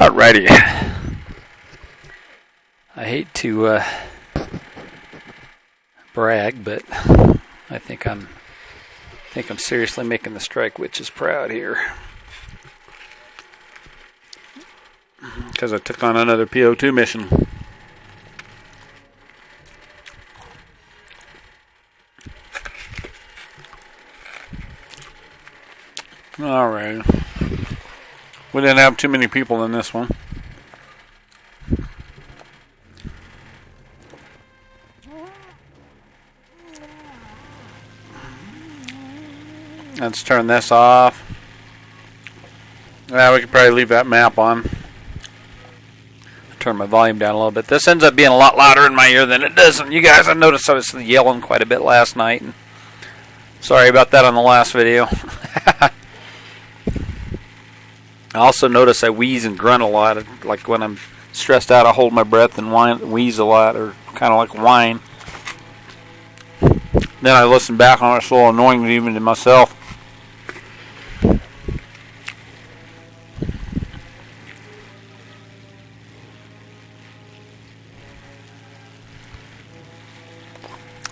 Alrighty. I hate to brag, but I think I'm seriously making the strike witches proud here. Because I took on another PO2 mission. Alright. We didn't have too many people in this one. Let's turn this off. Yeah, we could probably leave that map on. Turn my volume down a little bit. This ends up being a lot louder in my ear than it does. And you guys, I noticed I was yelling quite a bit last night. And sorry about that on the last video. I also notice I wheeze and grunt a lot. Like when I'm stressed out, I hold my breath and wheeze a lot, or kind of like whine. Then I listen back on it. It's a little annoying even to myself.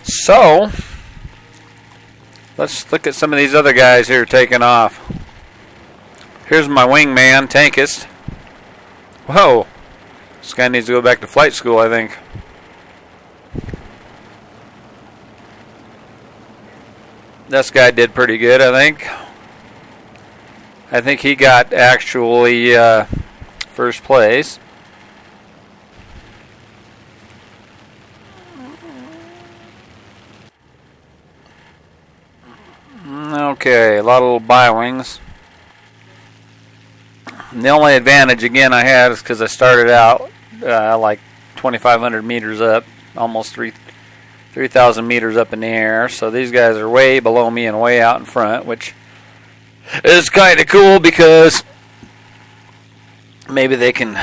So, let's look at some of these other guys here taking off. Here's my wingman, Tankist. Whoa. This guy needs to go back to flight school, I think. This guy did pretty good, I think. I think he got actually first place. Okay, a lot of little bi-wings. And the only advantage, again, I had is because I started out like 2,500 meters up, almost 3,000 meters up in the air. So these guys are way below me and way out in front, which is kind of cool because maybe they can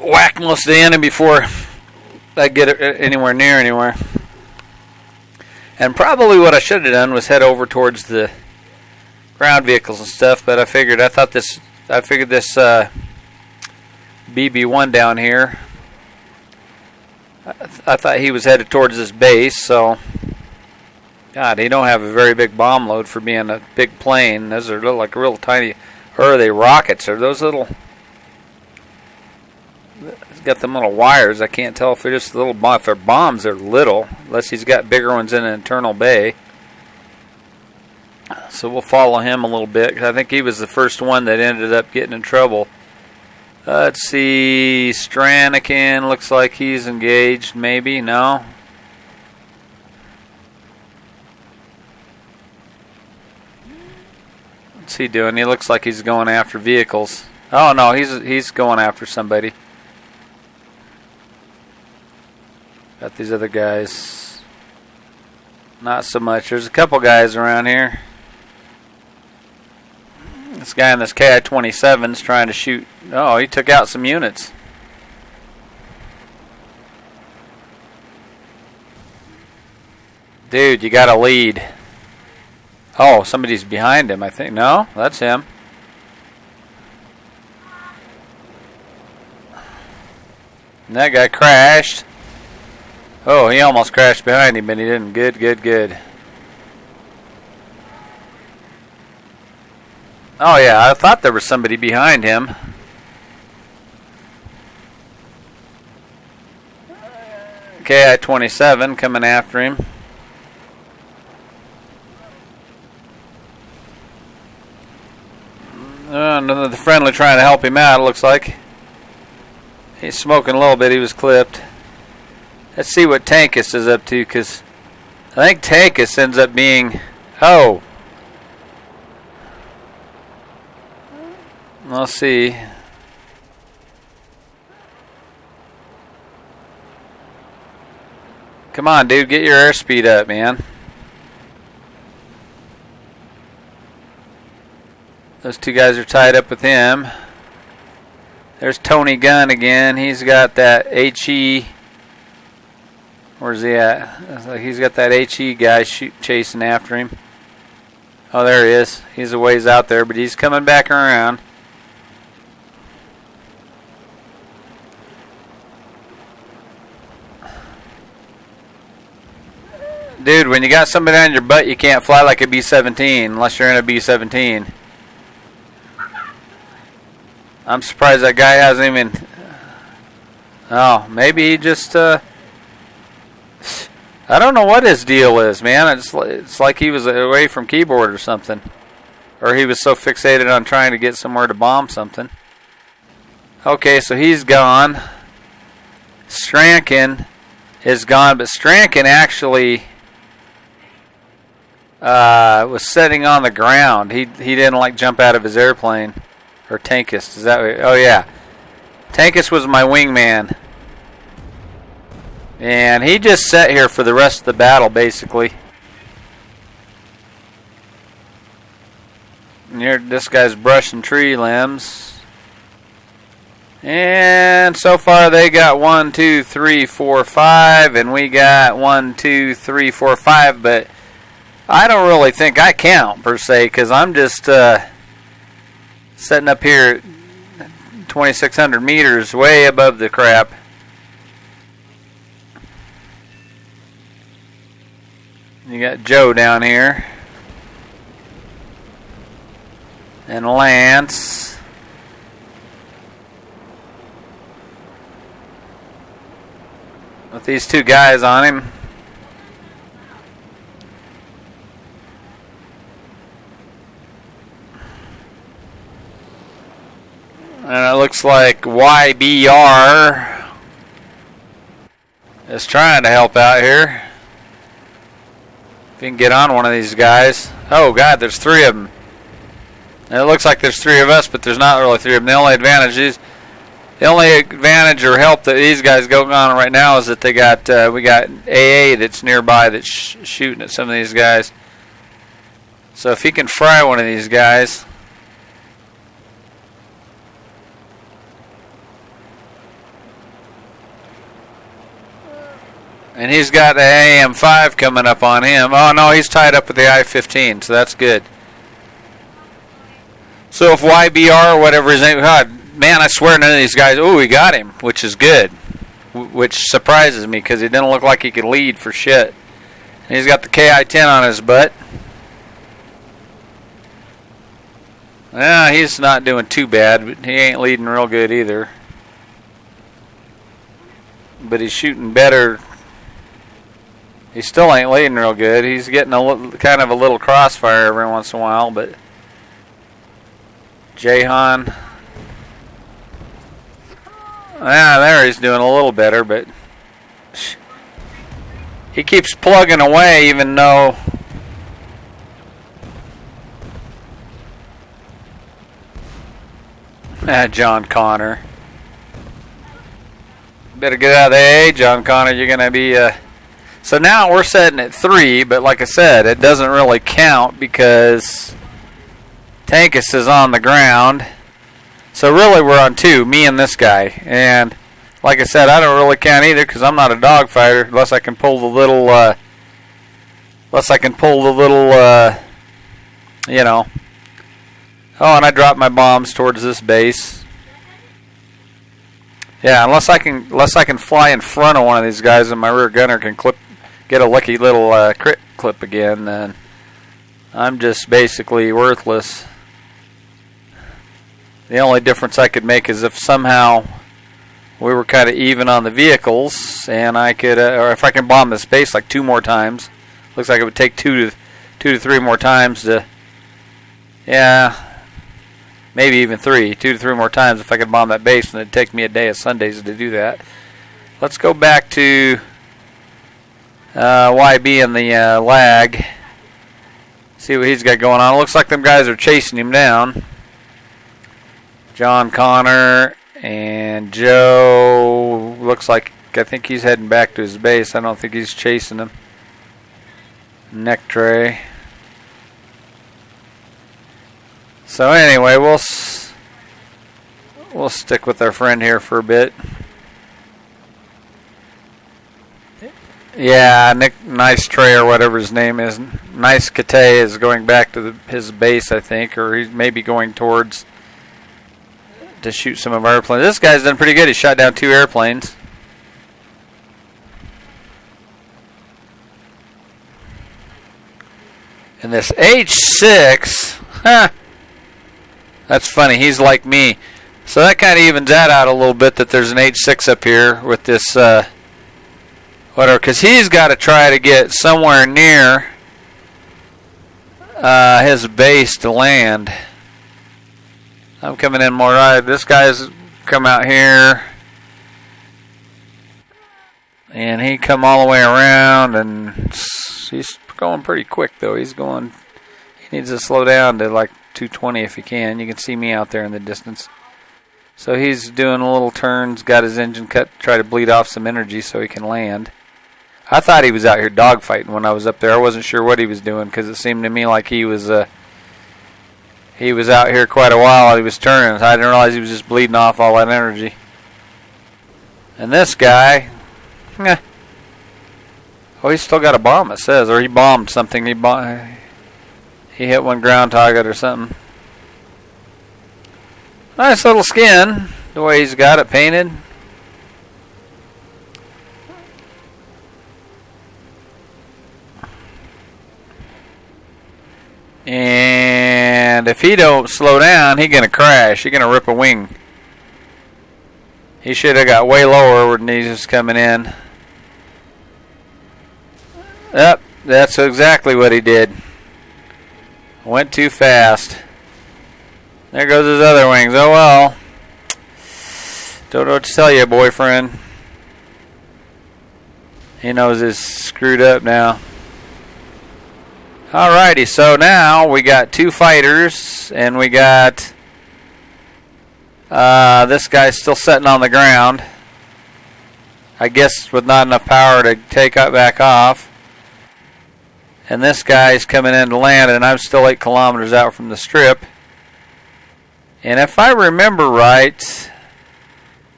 whack most of the enemy before I get anywhere near anywhere. And probably what I should have done was head over towards the ground vehicles and stuff, but I figured this BB-1 down here, I thought he was headed towards this base, so God, he don't have a very big bomb load for being a big plane. Those are like real tiny, or are they rockets? Or those little, he's got them little wires. I can't tell if they're just little, if they're bombs, they're little, unless he's got bigger ones in an internal bay. So we'll follow him a little bit, 'cause I think he was the first one that ended up getting in trouble. Let's see, Stranakin looks like he's engaged, maybe, no? What's he doing? He looks like he's going after vehicles. Oh no, he's going after somebody. Got these other guys. Not so much. There's a couple guys around here. This guy in this KI-27 is trying to shoot. Oh, he took out some units. Dude, you got a lead. Oh, somebody's behind him, I think. No, that's him. And that guy crashed. Oh, he almost crashed behind him, but he didn't. Good. Oh, yeah, I thought there was somebody behind him. KI-27 coming after him. The friendly trying to help him out, it looks like. He's smoking a little bit. He was clipped. Let's see what Tankist is up to, because I think Tankist ends up being... Oh! Let's see. Come on, dude. Get your airspeed up, man. Those two guys are tied up with him. There's Tony Gunn again. He's got that HE. Where's he at? He's got that HE guy chasing after him. Oh, there he is. He's a ways out there, but he's coming back around. Dude, when you got somebody on your butt, you can't fly like a B-17 unless you're in a B-17. I'm surprised that guy hasn't even... Oh, maybe he just... I don't know what his deal is, man. It's like he was away from keyboard or something. Or he was so fixated on trying to get somewhere to bomb something. Okay, so he's gone. Strankin is gone, but Strankin actually... was sitting on the ground. He didn't like jump out of his airplane. Or Tankus, is that right? Oh yeah. Tankus was my wingman. And he just sat here for the rest of the battle, basically. And here, this guy's brushing tree limbs. And so far they got 1, 2, 3, 4, 5. And we got 1, 2, 3, 4, 5. But I don't really think I count, per se, because I'm just sitting up here 2,600 meters way above the crap. You got Joe down here. And Lance. With these two guys on him. And it looks like YBR is trying to help out here. If you can get on one of these guys. Oh, God, there's 3 of them. And it looks like there's 3 of us, but there's not really 3 of them. The only advantage or help that these guys going on right now is that they got we got AA that's nearby that's shooting at some of these guys. So if he can fry one of these guys... And he's got the AM5 coming up on him. Oh, no, he's tied up with the I-15, so that's good. So if YBR or whatever his name... God, man, I swear none of these guys... Oh, he got him, which is good. Which surprises me, because he didn't look like he could lead for shit. And he's got the KI-10 on his butt. Yeah, he's not doing too bad, but he ain't leading real good either. But he's shooting better... He still ain't leading real good. He's getting kind of a little crossfire every once in a while, but Jahan, there he's doing a little better, but he keeps plugging away even though John Connor. Better get out of the A, John Connor. You're going to be... So now we're setting at 3, but like I said, it doesn't really count because Tankus is on the ground. So really we're on 2, me and this guy. And like I said, I don't really count either because I'm not a dogfighter unless I can pull the little, you know. Oh, and I dropped my bombs towards this base. Yeah, unless I can fly in front of one of these guys and my rear gunner can get a lucky little crit clip again, then I'm just basically worthless. The only difference I could make is if somehow we were kind of even on the vehicles, and I could, or if I can bomb this base like 2 more times. Looks like it would take 2 to 3 more times to, yeah, maybe even 3, 2 to 3 more times if I could bomb that base, and it'd take me a day of Sundays to do that. Let's go back to YB in the lag. See what he's got going on. It looks like them guys are chasing him down. John Connor and Joe. Looks like, I think he's heading back to his base. I don't think he's chasing him. Neck tray. So anyway, we'll stick with our friend here for a bit. Yeah, Nice Tray or whatever his name is. Nice Kate is going back to his base, I think, or he's maybe going towards to shoot some of our airplanes. This guy's done pretty good. He shot down 2 airplanes. And this H6, that's funny. He's like me. So that kind of evens that out a little bit that there's an H6 up here with this, whatever, because he's got to try to get somewhere near his base to land. I'm coming in more right. This guy's come out here. And he come all the way around, and he's going pretty quick, though. He needs to slow down to like 220 if he can. You can see me out there in the distance. So he's doing little turns, got his engine cut to try to bleed off some energy so he can land. I thought he was out here dogfighting when I was up there. I wasn't sure what he was doing because it seemed to me like he was out here quite a while. He was turning. I didn't realize he was just bleeding off all that energy. And this guy, oh, he's still got a bomb, it says, or he bombed something. He hit one ground target or something. Nice little skin, the way he's got it painted. And if he don't slow down, he's gonna crash. He's gonna rip a wing. He should have got way lower when he's just coming in. Yep, that's exactly what he did. Went too fast. There goes his other wings. Oh well. Don't know what to tell you, boyfriend. He knows he's screwed up now. Alrighty, so now we got 2 fighters, and we got this guy still sitting on the ground. I guess with not enough power to take it back off. And this guy's coming in to land, and I'm still 8 kilometers out from the strip. And if I remember right,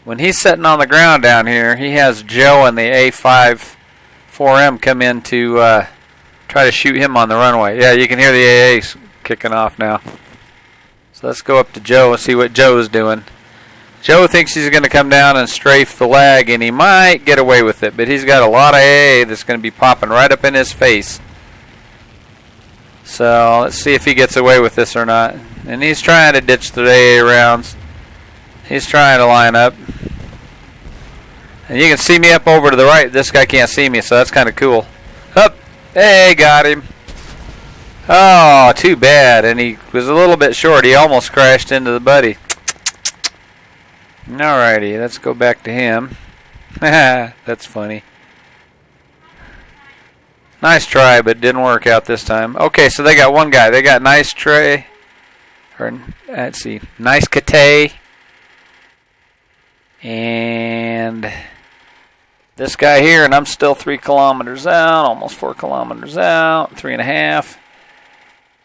when he's sitting on the ground down here, he has Joe and the A5 4M come in to try to shoot him on the runway. Yeah, you can hear the AA's kicking off now. So let's go up to Joe and see what Joe's doing. Joe thinks he's going to come down and strafe the lag, and he might get away with it, but he's got a lot of AA that's going to be popping right up in his face. So let's see if he gets away with this or not. And he's trying to ditch the AA rounds. He's trying to line up. And you can see me up over to the right. This guy can't see me, so that's kind of cool. Up. Hey, got him. Oh, too bad. And he was a little bit short. He almost crashed into the buddy. Alrighty, let's go back to him. That's funny. Nice try, but didn't work out this time. Okay, so they got one guy. They got Nice Trey. Or, let's see. Nice Kate. And this guy here, and I'm still 3 kilometers out, almost 4 kilometers out, 3.5.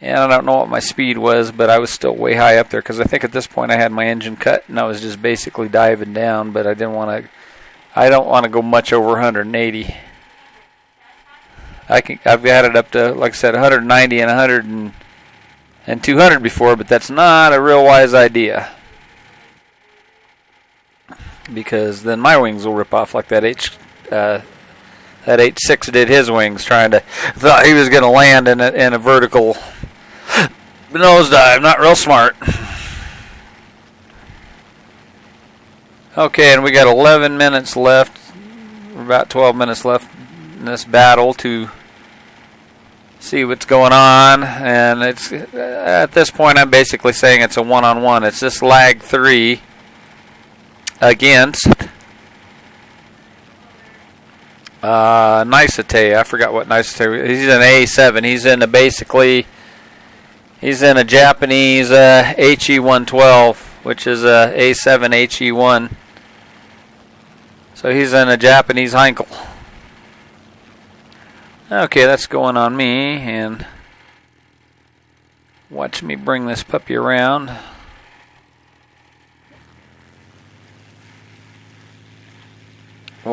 And I don't know what my speed was, but I was still way high up there because I think at this point I had my engine cut and I was just basically diving down, but I don't want to go much over 180. I've got it up to, like I said, 190 and 100 and 200 before, but that's not a real wise idea. Because then my wings will rip off like that H6 did his wings, thought he was going to land in a vertical nosedive. Not real smart. Okay, and we got 11 minutes left, about 12 minutes left in this battle to see what's going on. And it's at this point I'm basically saying it's a one-on-one. It's this lag 3 against Nicete. I forgot what Nicete. He's an A7. He's in a Japanese HE112, which is a A7 HE1. So he's in a Japanese Heinkel. Okay, that's going on me, and watch me bring this puppy around.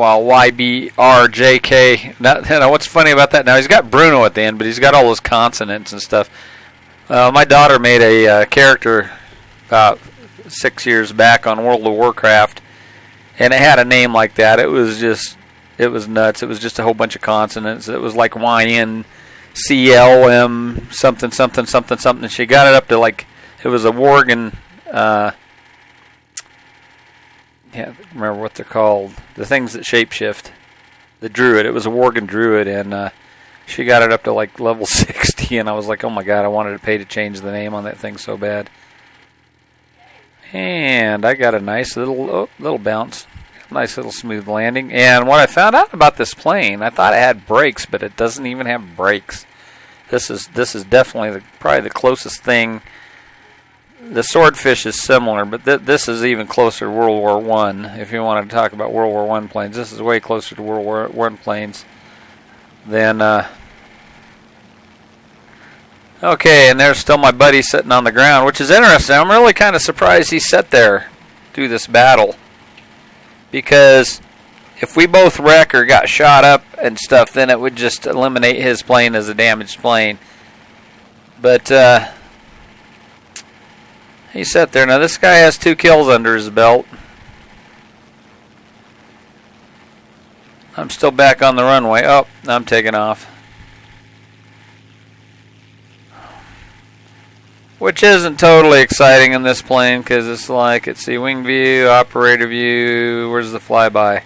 Well, YBRJK. Now, what's funny about that? Now he's got Bruno at the end, but he's got all those consonants and stuff. My daughter made a character about 6 years back on World of Warcraft, and it had a name like that. It was nuts. It was just a whole bunch of consonants. It was like YNCLM something something something something. She got it up to like it was a Worgen. Can't remember what they're called. The things that shapeshift. The druid. It was a Worgen druid, and she got it up to like level 60, and I was like, oh my god, I wanted to pay to change the name on that thing so bad. And I got a nice little bounce. Nice little smooth landing. And what I found out about this plane, I thought it had brakes, but it doesn't even have brakes. This is definitely probably the closest thing. The Swordfish is similar, but this is even closer to World War I. If you want to talk about World War I planes, this is way closer to World War I planes than. Okay, and there's still my buddy sitting on the ground, which is interesting. I'm really kind of surprised he sat there through this battle. Because if we both wreck or got shot up and stuff, then it would just eliminate his plane as a damaged plane. But he sat there. Now this guy has 2 kills under his belt. I'm still back on the runway. Oh, I'm taking off. Which isn't totally exciting in this plane because it's like, let's see, wing view, operator view, where's the flyby?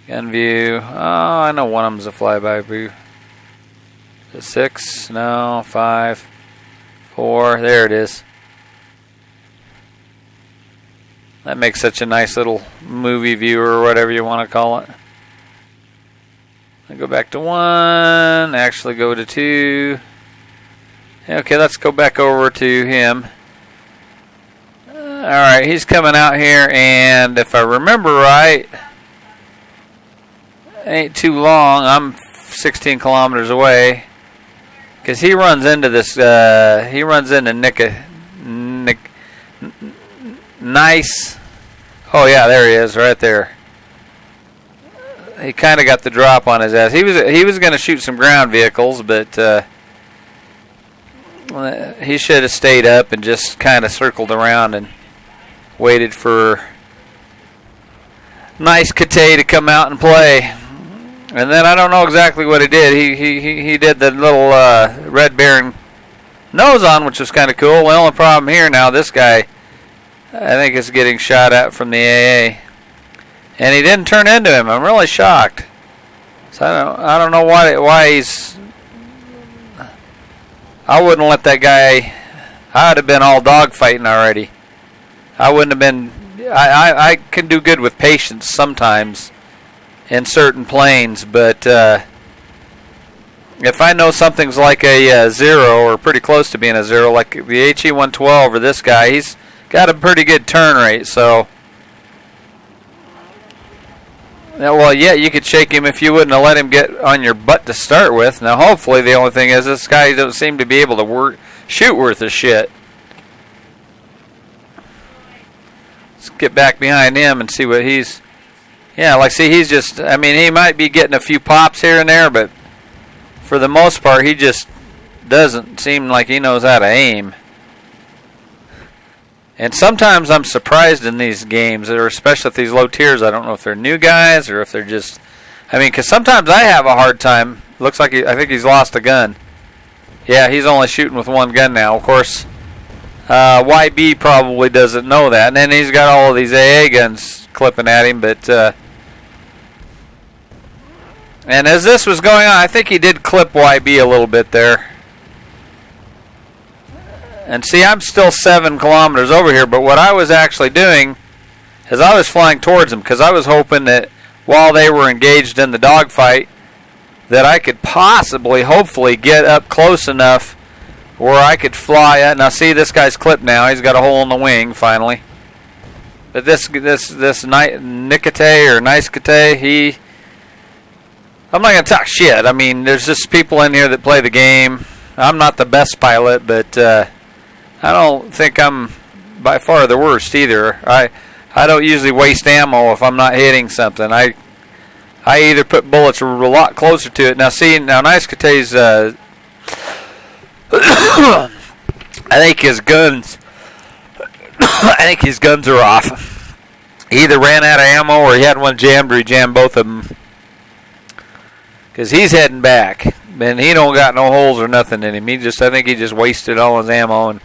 Gun view, oh, I know one of them's a flyby view. Is it 6? No, 5, 4, there it is. That makes such a nice little movie view or whatever you want to call it. I go back to 1, actually go to 2. Okay, let's go back over to him. Alright, he's coming out here, and if I remember right, ain't too long. I'm 16 kilometers away. Because he runs into this, he runs into nice. Oh, yeah, there he is, right there. He kind of got the drop on his ass. He was going to shoot some ground vehicles, but he should have stayed up and just kind of circled around and waited for nice Kate to come out and play. And then I don't know exactly what he did. He did the little Red Baron nose on, which was kind of cool. The only problem here now, this guy, I think, is getting shot at from the AA. And he didn't turn into him. I'm really shocked. So I don't know why he's... I wouldn't let that guy... I'd have been all dogfighting already. I wouldn't have been... I can do good with patience sometimes in certain planes, but if I know something's like a 0 or pretty close to being a 0, like the HE-112 or this guy, he's got a pretty good turn rate, so... Well, yeah, you could shake him if you wouldn't have let him get on your butt to start with. Now, hopefully, the only thing is this guy doesn't seem to be able to shoot worth a shit. Let's get back behind him and see what he's... Yeah, like, see, he's just... I mean, he might be getting a few pops here and there, but for the most part, he just doesn't seem like he knows how to aim. And sometimes I'm surprised in these games, or especially at these low tiers. I don't know if they're new guys or if they're just... I mean, because sometimes I have a hard time. Looks like I think he's lost a gun. Yeah, he's only shooting with one gun now. Of course, YB probably doesn't know that. And then he's got all of these AA guns clipping at him. But and as this was going on, I think he did clip YB a little bit there. And see, I'm still 7 kilometers over here, but what I was actually doing is I was flying towards them because I was hoping that while they were engaged in the dogfight that I could possibly, hopefully, get up close enough where I could fly at. Now, see, this guy's clipped now. He's got a hole in the wing, finally. But this Nikate or Nice Kate, he... I'm not going to talk shit. I mean, there's just people in here that play the game. I'm not the best pilot, but... I don't think I'm by far the worst either. I don't usually waste ammo if I'm not hitting something. I I either put bullets a lot closer to it. Now, see, Nice Kate's, I think his guns are off. He either ran out of ammo or he had one jammed or he jammed both of them. Because he's heading back. And he don't got no holes or nothing in him. I think he just wasted all his ammo and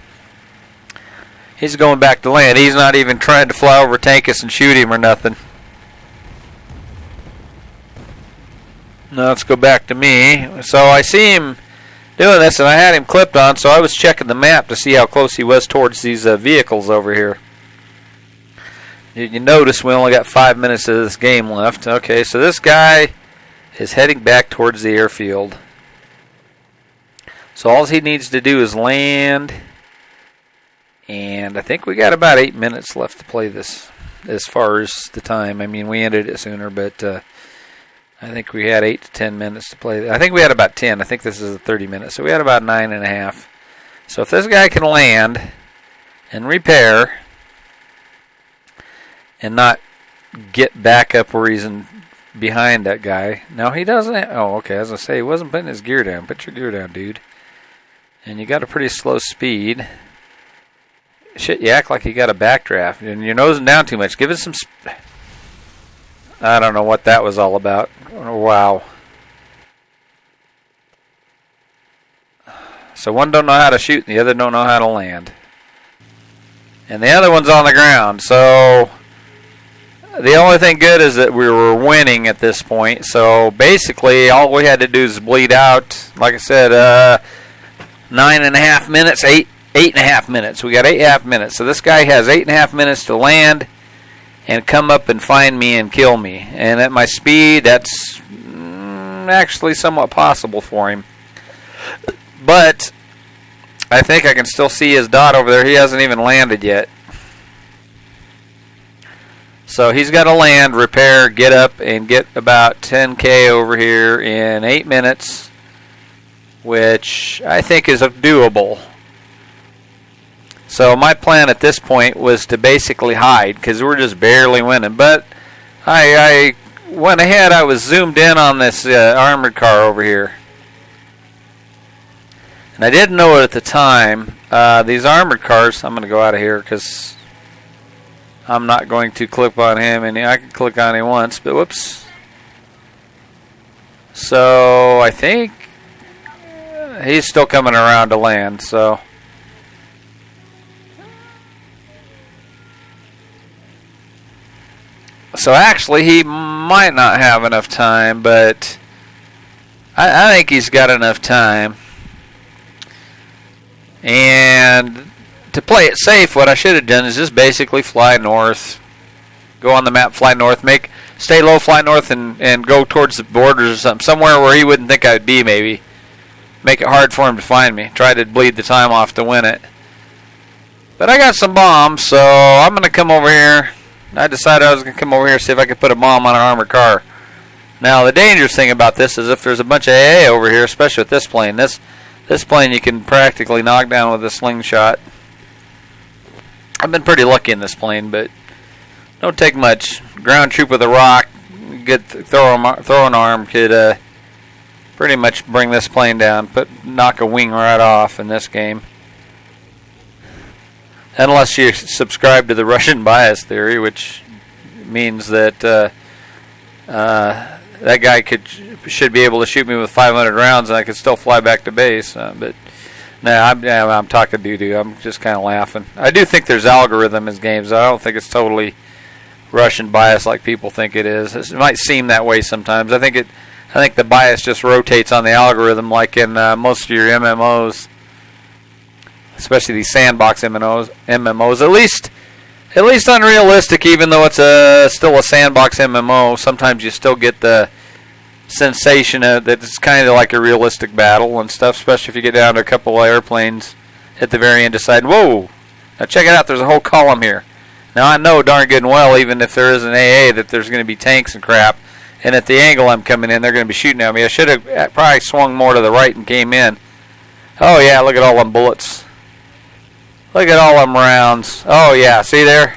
he's going back to land. He's not even trying to fly over Tankus and shoot him or nothing. Now let's go back to me. So I see him doing this, and I had him clipped on, so I was checking the map to see how close he was towards these vehicles over here. You notice we only got 5 minutes of this game left. Okay, so this guy is heading back towards the airfield. So all he needs to do is land. And I think we got about 8 minutes left to play this as far as the time. I mean, we ended it sooner, but I think we had 8 to 10 minutes to play. I think we had about 10. I think this is a 30 minutes. So we had about 9.5. So if this guy can land and repair and not get back up where he's behind that guy. Now he doesn't. Oh, okay. As I say, he wasn't putting his gear down. Put your gear down, dude. And you got a pretty slow speed. Shit, you act like you got a backdraft. And you're nosing down too much. Give it some... I don't know what that was all about. Wow. So one don't know how to shoot and the other don't know how to land. And the other one's on the ground. So the only thing good is that we were winning at this point. So basically all we had to do is bleed out. Like I said, 9.5 minutes, 8.5 minutes. We got 8.5 minutes. So this guy has 8.5 minutes to land and come up and find me and kill me. And at my speed, that's actually somewhat possible for him. But I think I can still see his dot over there. He hasn't even landed yet. So he's got to land, repair, get up, and get about 10K over here in 8 minutes, which I think is doable. So my plan at this point was to basically hide because we're just barely winning. But I went ahead. I was zoomed in on this armored car over here. And I didn't know it at the time. These armored cars, I'm going to go out of here because I'm not going to click on him. And I can click on him once, but whoops. So I think he's still coming around to land. So actually, he might not have enough time, but I think he's got enough time. And to play it safe, what I should have done is just basically fly north. Go on the map, fly north, stay low, fly north, and go towards the borders or something. Somewhere where he wouldn't think I'd be, maybe. Make it hard for him to find me. Try to bleed the time off to win it. But I got some bombs, so I'm going to come over here. I decided I was going to come over here and see if I could put a bomb on an armored car. Now, the dangerous thing about this is if there's a bunch of AA over here, especially with this plane. This plane you can practically knock down with a slingshot. I've been pretty lucky in this plane, but don't take much. Ground troop with a rock, good throwing arm could pretty much bring this plane down. Knock a wing right off in this game. Unless you subscribe to the Russian bias theory, which means that that guy should be able to shoot me with 500 rounds and I could still fly back to base. But no, I'm talking doo-doo. I'm just kind of laughing. I do think there's algorithm in games. I don't think it's totally Russian bias like people think it is. It might seem that way sometimes. I think the bias just rotates on the algorithm, like in most of your MMOs. Especially these sandbox MMOs, at least unrealistic. Even though it's still a sandbox MMO, sometimes you still get the sensation that it's kind of like a realistic battle and stuff. Especially if you get down to a couple of airplanes at the very end, decide, whoa! Now check it out. There's a whole column here. Now I know darn good and well, even if there is an AA, that there's going to be tanks and crap. And at the angle I'm coming in, they're going to be shooting at me. I should have probably swung more to the right and came in. Oh yeah, look at all them bullets. Look at all them rounds. Oh, yeah. See there?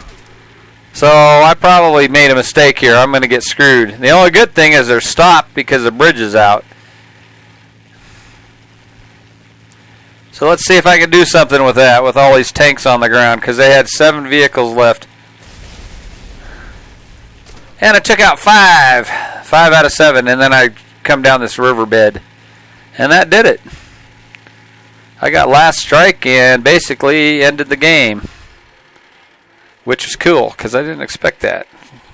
So I probably made a mistake here. I'm going to get screwed. The only good thing is they're stopped because the bridge is out. So let's see if I can do something with that, with all these tanks on the ground, because they had 7 vehicles left. And I took out 5 out of 7, and then I come down this riverbed. And that did it. I got last strike and basically ended the game. Which was cool, because I didn't expect that.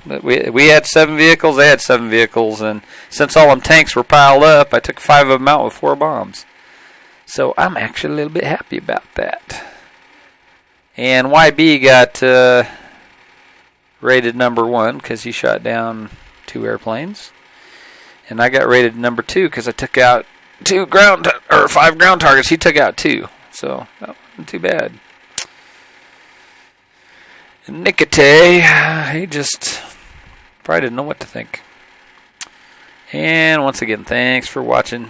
But we had 7 vehicles, they had 7 vehicles, and since all them tanks were piled up, I took 5 of them out with 4 bombs. So I'm actually a little bit happy about that. And YB got rated number 1 because he shot down 2 airplanes. And I got rated number 2 because I took out 5 ground targets. He took out 2. So that wasn't too bad. Nikite, he just probably didn't know what to think. And once again, thanks for watching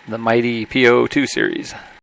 the mighty PO2 series.